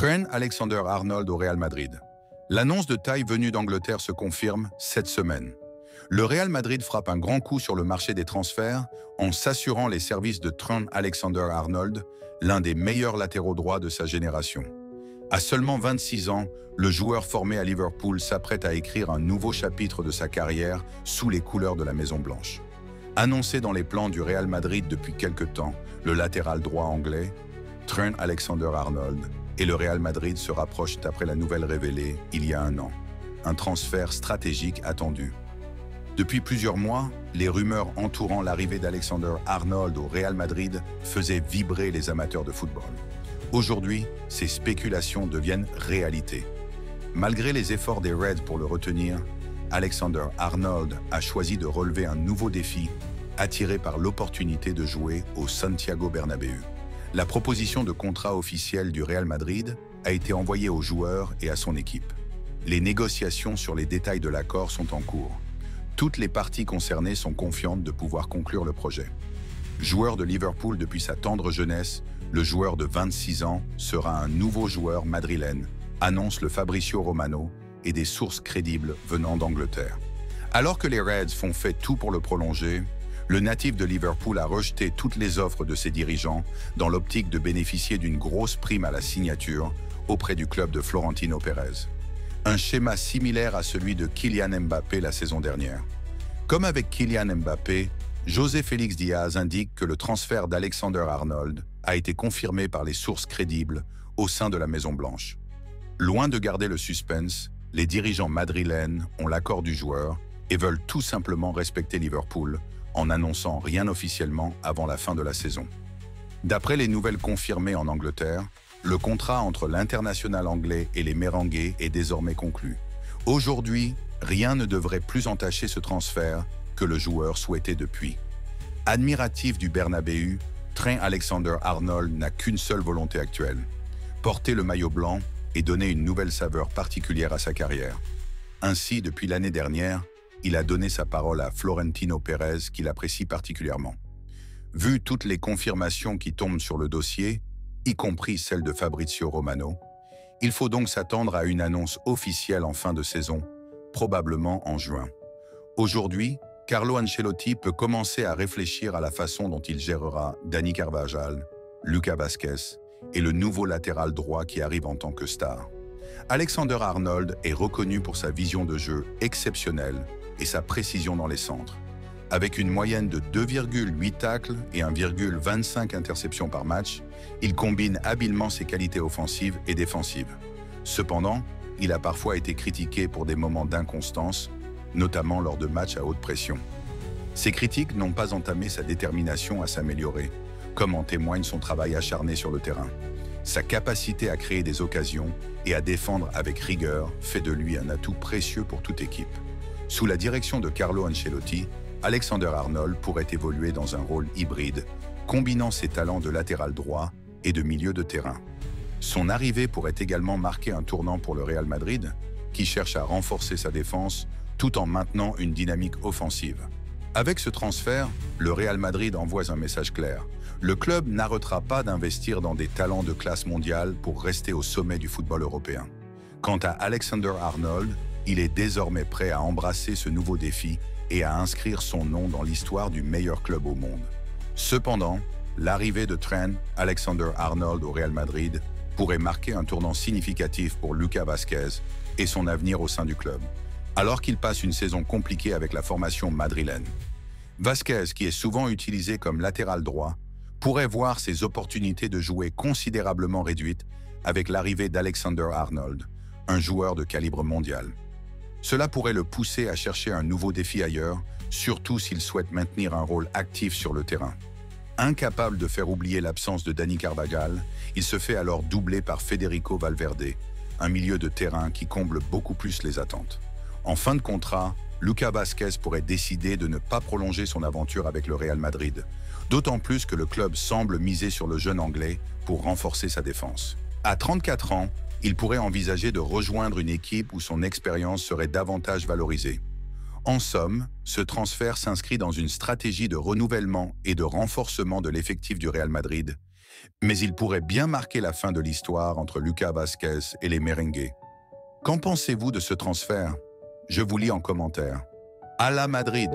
Trent Alexander-Arnold au Real Madrid. L'annonce de taille venue d'Angleterre se confirme cette semaine. Le Real Madrid frappe un grand coup sur le marché des transferts en s'assurant les services de Trent Alexander-Arnold, l'un des meilleurs latéraux droits de sa génération. À seulement 26 ans, le joueur formé à Liverpool s'apprête à écrire un nouveau chapitre de sa carrière sous les couleurs de la Maison-Blanche. Annoncé dans les plans du Real Madrid depuis quelque temps, le latéral droit anglais, Trent Alexander-Arnold, et le Real Madrid se rapprochent après la nouvelle révélée il y a un an. Un transfert stratégique attendu. Depuis plusieurs mois, les rumeurs entourant l'arrivée d'Alexander-Arnold au Real Madrid faisaient vibrer les amateurs de football. Aujourd'hui, ces spéculations deviennent réalité. Malgré les efforts des Reds pour le retenir, Alexander-Arnold a choisi de relever un nouveau défi, attiré par l'opportunité de jouer au Santiago Bernabéu. La proposition de contrat officiel du Real Madrid a été envoyée au joueur et à son équipe. Les négociations sur les détails de l'accord sont en cours. Toutes les parties concernées sont confiantes de pouvoir conclure le projet. Joueur de Liverpool depuis sa tendre jeunesse, le joueur de 26 ans sera un nouveau joueur madrilène, annonce le Fabrizio Romano et des sources crédibles venant d'Angleterre. Alors que les Reds font fait tout pour le prolonger, le natif de Liverpool a rejeté toutes les offres de ses dirigeants dans l'optique de bénéficier d'une grosse prime à la signature auprès du club de Florentino Pérez. Un schéma similaire à celui de Kylian Mbappé la saison dernière. Comme avec Kylian Mbappé, José Félix Diaz indique que le transfert d'Alexander-Arnold a été confirmé par les sources crédibles au sein de la Maison-Blanche. Loin de garder le suspense, les dirigeants madrilènes ont l'accord du joueur et veulent tout simplement respecter Liverpool en n'annonçant rien officiellement avant la fin de la saison. D'après les nouvelles confirmées en Angleterre, le contrat entre l'international anglais et les Merengues est désormais conclu. Aujourd'hui, rien ne devrait plus entacher ce transfert que le joueur souhaitait depuis. Admiratif du Bernabéu, Trent Alexander-Arnold n'a qu'une seule volonté actuelle, porter le maillot blanc et donner une nouvelle saveur particulière à sa carrière. Ainsi, depuis l'année dernière, il a donné sa parole à Florentino Pérez qu'il apprécie particulièrement. Vu toutes les confirmations qui tombent sur le dossier, y compris celle de Fabrizio Romano, il faut donc s'attendre à une annonce officielle en fin de saison, probablement en juin. Aujourd'hui, Carlo Ancelotti peut commencer à réfléchir à la façon dont il gérera Dani Carvajal, Lucas Vázquez et le nouveau latéral droit qui arrive en tant que star. Alexander-Arnold est reconnu pour sa vision de jeu exceptionnelle et sa précision dans les centres. Avec une moyenne de 2,8 tacles et 1,25 interceptions par match, il combine habilement ses qualités offensives et défensives. Cependant, il a parfois été critiqué pour des moments d'inconstance, notamment lors de matchs à haute pression. Ces critiques n'ont pas entamé sa détermination à s'améliorer, comme en témoigne son travail acharné sur le terrain. Sa capacité à créer des occasions et à défendre avec rigueur fait de lui un atout précieux pour toute équipe. Sous la direction de Carlo Ancelotti, Alexander-Arnold pourrait évoluer dans un rôle hybride, combinant ses talents de latéral droit et de milieu de terrain. Son arrivée pourrait également marquer un tournant pour le Real Madrid, qui cherche à renforcer sa défense tout en maintenant une dynamique offensive. Avec ce transfert, le Real Madrid envoie un message clair. Le club n'arrêtera pas d'investir dans des talents de classe mondiale pour rester au sommet du football européen. Quant à Alexander-Arnold, il est désormais prêt à embrasser ce nouveau défi et à inscrire son nom dans l'histoire du meilleur club au monde. Cependant, l'arrivée de Trent Alexander-Arnold au Real Madrid pourrait marquer un tournant significatif pour Lucas Vázquez et son avenir au sein du club, alors qu'il passe une saison compliquée avec la formation madrilène. Vázquez, qui est souvent utilisé comme latéral droit, pourrait voir ses opportunités de jouer considérablement réduites avec l'arrivée d'Alexander-Arnold, un joueur de calibre mondial. Cela pourrait le pousser à chercher un nouveau défi ailleurs, surtout s'il souhaite maintenir un rôle actif sur le terrain. Incapable de faire oublier l'absence de Dani Carvajal, il se fait alors doubler par Federico Valverde, un milieu de terrain qui comble beaucoup plus les attentes. En fin de contrat, Lucas Vázquez pourrait décider de ne pas prolonger son aventure avec le Real Madrid, d'autant plus que le club semble miser sur le jeune Anglais pour renforcer sa défense. À 34 ans, il pourrait envisager de rejoindre une équipe où son expérience serait davantage valorisée. En somme, ce transfert s'inscrit dans une stratégie de renouvellement et de renforcement de l'effectif du Real Madrid, Mais il pourrait bien marquer la fin de l'histoire entre Lucas Vázquez et les Merengues. Qu'en pensez-vous de ce transfert? Je vous lis en commentaire. À la Madrid!